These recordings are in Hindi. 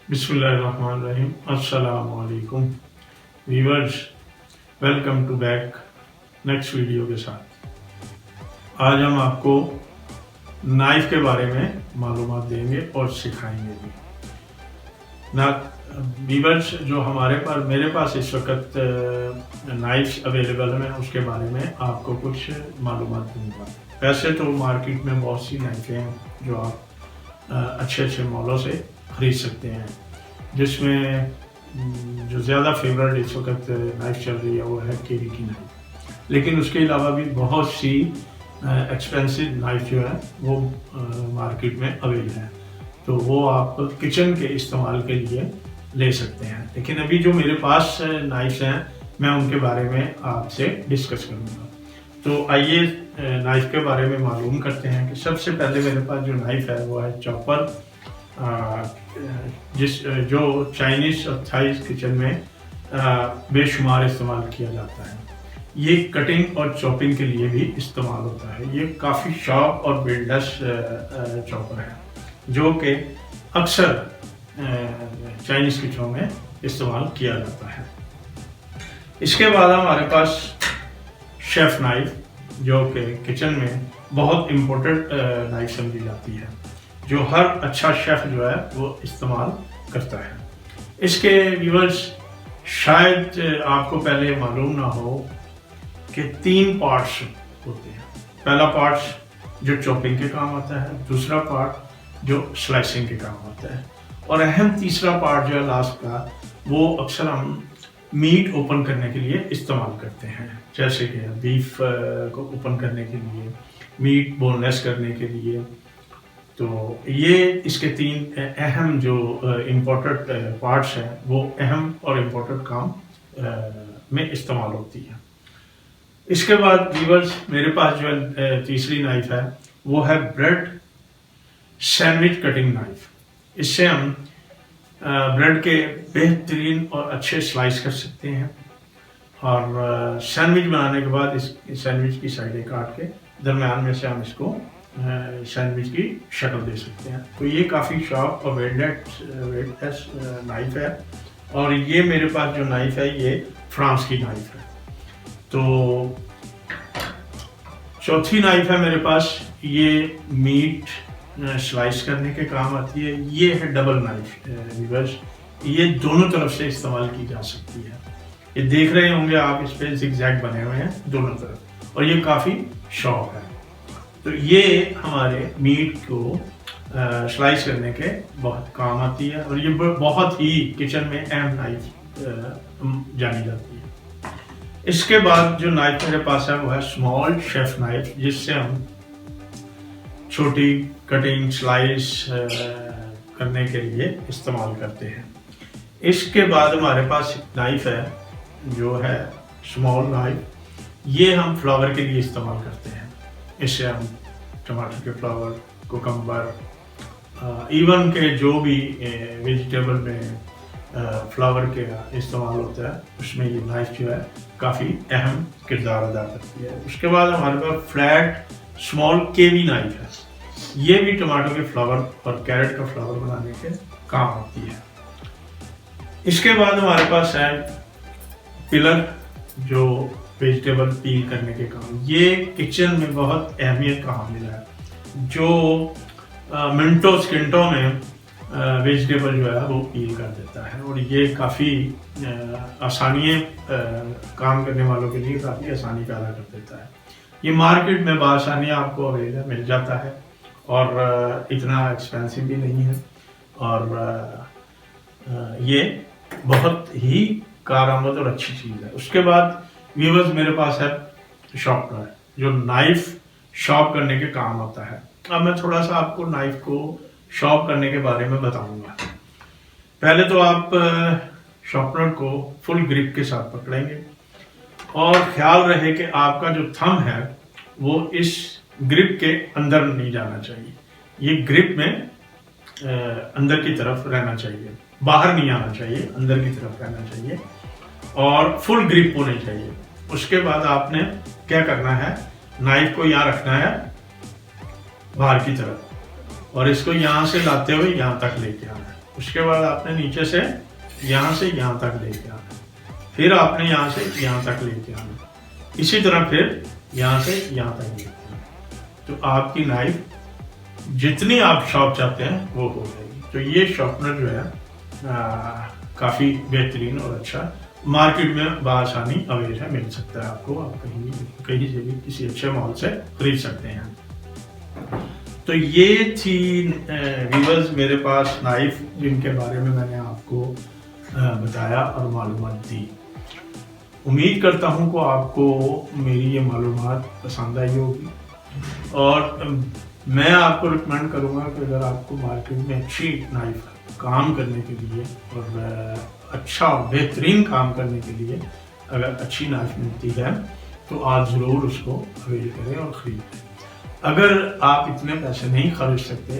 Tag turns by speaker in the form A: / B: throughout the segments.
A: बिस्मिल्लाहिर्रहमानिर्रहीम। अस्सलामु अलैकुम viewers, welcome to back next video के साथ। आज हम आपको नाइफ के बारे में मालूमात देंगे और सिखाएंगे भी ना। व्यूअर्स, जो मेरे पास इस वक्त नाइफ्स अवेलेबल हैं उसके बारे में आपको कुछ मालूमात दूंगा। वैसे तो मार्केट में बहुत सी नाइफें हैं जो आप अच्छे मॉलों से खरीद सकते हैं, जिसमें जो ज़्यादा फेवरेट इस वक्त नाइफ चल रही है वो है केवी की नाइफ। लेकिन उसके अलावा भी बहुत सी एक्सपेंसिव नाइफ जो है वो मार्केट में अवेलेबल है, तो वो आप किचन के इस्तेमाल के लिए ले सकते हैं। लेकिन अभी जो मेरे पास नाइफ्स हैं मैं उनके बारे में आपसे डिस्कस करूँगा। तो आइए नाइफ के बारे में मालूम करते हैं कि सबसे पहले मेरे पास जो नाइफ है वो है चॉपर, जो चाइनीज़ और थाई किचन में बेशुमार इस्तेमाल किया जाता है। ये कटिंग और चॉपिंग के लिए भी इस्तेमाल होता है। ये काफ़ी शार्प और वेल्डलेस चॉपर है जो कि अक्सर चाइनीज़ किचनों में इस्तेमाल किया जाता है। इसके बाद हमारे पास शेफ नाइफ, जो कि किचन में बहुत इम्पोर्टेंट नाइफ समझी जाती है, जो हर अच्छा शेफ जो है वो इस्तेमाल करता है। इसके व्यूअर्स, शायद आपको पहले मालूम ना हो कि 3 पार्ट्स होते हैं। पहला पार्ट जो चॉपिंग के काम आता है, दूसरा पार्ट जो स्लाइसिंग के काम आता है, और अहम तीसरा पार्ट जो है लास्ट का, वो अक्सर हम मीट ओपन करने के लिए इस्तेमाल करते हैं। जैसे कि बीफ को ओपन करने के लिए, मीट बोनलेस करने के लिए। तो ये इसके 3 अहम जो इम्पोर्टेंट पार्ट्स हैं वो अहम और इम्पोर्टेंट काम में इस्तेमाल होती है। इसके बाद व्यूअर्स, मेरे पास जो तीसरी नाइफ है वो है ब्रेड सैंडविच कटिंग नाइफ। इससे हम ब्रेड के बेहतरीन और अच्छे स्लाइस कर सकते हैं, और सैंडविच बनाने के बाद इस सैंडविच की साइडें काट के दरम्यान में से हम इसको सैंडविच की शक्ल दे सकते हैं। तो ये काफ़ी शार्प और वेटलेस नाइफ है, और ये मेरे पास जो नाइफ है ये फ्रांस की नाइफ है। तो चौथी नाइफ है मेरे पास, ये मीट स्लाइस करने के काम आती है। ये है डबल नाइफ व्यूअर्स, ये दोनों तरफ से इस्तेमाल की जा सकती है। ये देख रहे होंगे आप, इस पे जिगजैग बने हुए हैं दोनों तरफ, और ये काफ़ी शार्प है। तो ये हमारे मीट को स्लाइस करने के बहुत काम आती है, और ये बहुत ही किचन में अहम नाइफ जानी जाती है। इसके बाद जो नाइफ मेरे पास है वो है स्मॉल शेफ नाइफ, जिससे हम छोटी कटिंग स्लाइस करने के लिए इस्तेमाल करते हैं। इसके बाद हमारे पास नाइफ है जो है स्मॉल नाइफ, ये हम फ्लावर के लिए इस्तेमाल करते हैं। इससे हम टमाटर के फ्लावर, कुकम्बर, इवन के जो भी वेजिटेबल में फ्लावर के इस्तेमाल होता है, उसमें ये नाइफ जो है काफ़ी अहम किरदार अदा करती है। उसके बाद हमारे पास फ्लैट स्मॉल केवी नाइफ है। ये भी टमाटर के फ्लावर और कैरेट का फ्लावर बनाने के काम आती है। इसके बाद हमारे पास है पिलर, जो वेजिटेबल पील करने के काम, ये किचन में बहुत अहमियत का हामिल है, जो मिनटों सेकंडों में वेजिटेबल जो है वो पील कर देता है, और ये काफ़ी आसानियाँ काम करने वालों के लिए काफ़ी आसानी पैदा कर देता है। ये मार्केट में बआसानी आपको अवेलेबल मिल जाता है, और इतना एक्सपेंसिव भी नहीं है, और ये बहुत ही कारआमद और अच्छी चीज़ है। उसके बाद व्यूअर्स, मेरे पास है शॉर्पनर, जो नाइफ शॉर्प करने के काम आता है। अब मैं थोड़ा सा आपको नाइफ को शॉर्प करने के बारे में बताऊंगा। पहले तो आप शॉर्पनर को फुल ग्रिप के साथ पकड़ेंगे, और ख्याल रहे कि आपका जो थंब है वो इस ग्रिप के अंदर नहीं जाना चाहिए। ये ग्रिप में अंदर की तरफ रहना चाहिए, बाहर नहीं आना चाहिए, अंदर की तरफ रहना चाहिए, और फुल ग्रिप होनी चाहिए। उसके बाद आपने क्या करना है, नाइफ को यहाँ रखना है बाहर की तरफ, और इसको यहाँ से लाते हुए यहाँ तक लेके आना है। उसके बाद आपने नीचे से यहाँ तक लेके आना, फिर आपने यहाँ से यहाँ तक लेके आना, इसी तरह फिर यहाँ से यहाँ तक लेके आना। तो आपकी नाइफ जितनी आप शॉर्प चाहते हैं वो हो जाएगी। तो ये शॉर्पनर जो है काफ़ी बेहतरीन और अच्छा, मार्केट में बआसानी अवेलेबल है, मिल सकता है आपको। आप कहीं से भी किसी अच्छे मॉल से खरीद सकते हैं। तो ये थी व्यूअर्स मेरे पास नाइफ जिनके बारे में मैंने आपको बताया और मालूमात दी। उम्मीद करता हूँ कि आपको मेरी ये मालूमात पसंद आई होगी, और मैं आपको रिकमेंड करूँगा कि अगर आपको मार्केट में अच्छी नाइफ काम करने के लिए और अच्छा बेहतरीन काम करने के लिए अगर अच्छी नाइफ मिलती है तो आप ज़रूर उसको अवेल करें और ख़रीदें। अगर आप इतने पैसे नहीं खर्च सकते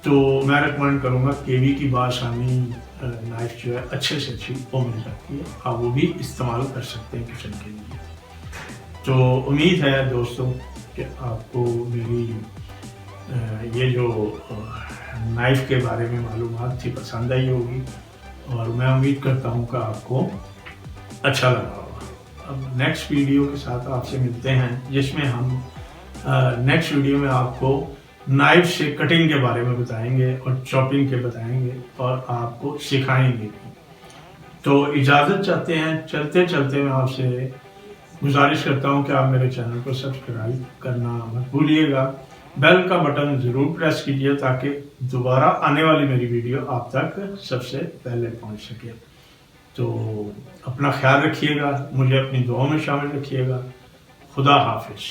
A: तो मैं रिकमेंड करूँगा केवी की बआसानी नाइफ जो है अच्छे से अच्छी वो मिल जाती है, आप वो भी इस्तेमाल कर सकते हैं किचन के लिए। तो उम्मीद है दोस्तों कि आपको मेरी ये जो नाइफ के बारे में मालूमात थी पसंद आई होगी, और मैं उम्मीद करता हूँ कि आपको अच्छा लगा होगा। अब नेक्स्ट वीडियो के साथ आपसे मिलते हैं, जिसमें हम नेक्स्ट वीडियो में आपको नाइफ से कटिंग के बारे में बताएंगे और चॉपिंग के बताएंगे और आपको सिखाएंगे भी। तो इजाज़त चाहते हैं, चलते चलते मैं आपसे गुजारिश करता हूँ कि आप मेरे चैनल को सब्सक्राइब करना मत भूलिएगा, बेल का बटन ज़रूर प्रेस कीजिए ताकि दोबारा आने वाली मेरी वीडियो आप तक सबसे पहले पहुँच सके। तो अपना ख्याल रखिएगा, मुझे अपनी दुआओं में शामिल रखिएगा। खुदा हाफिज।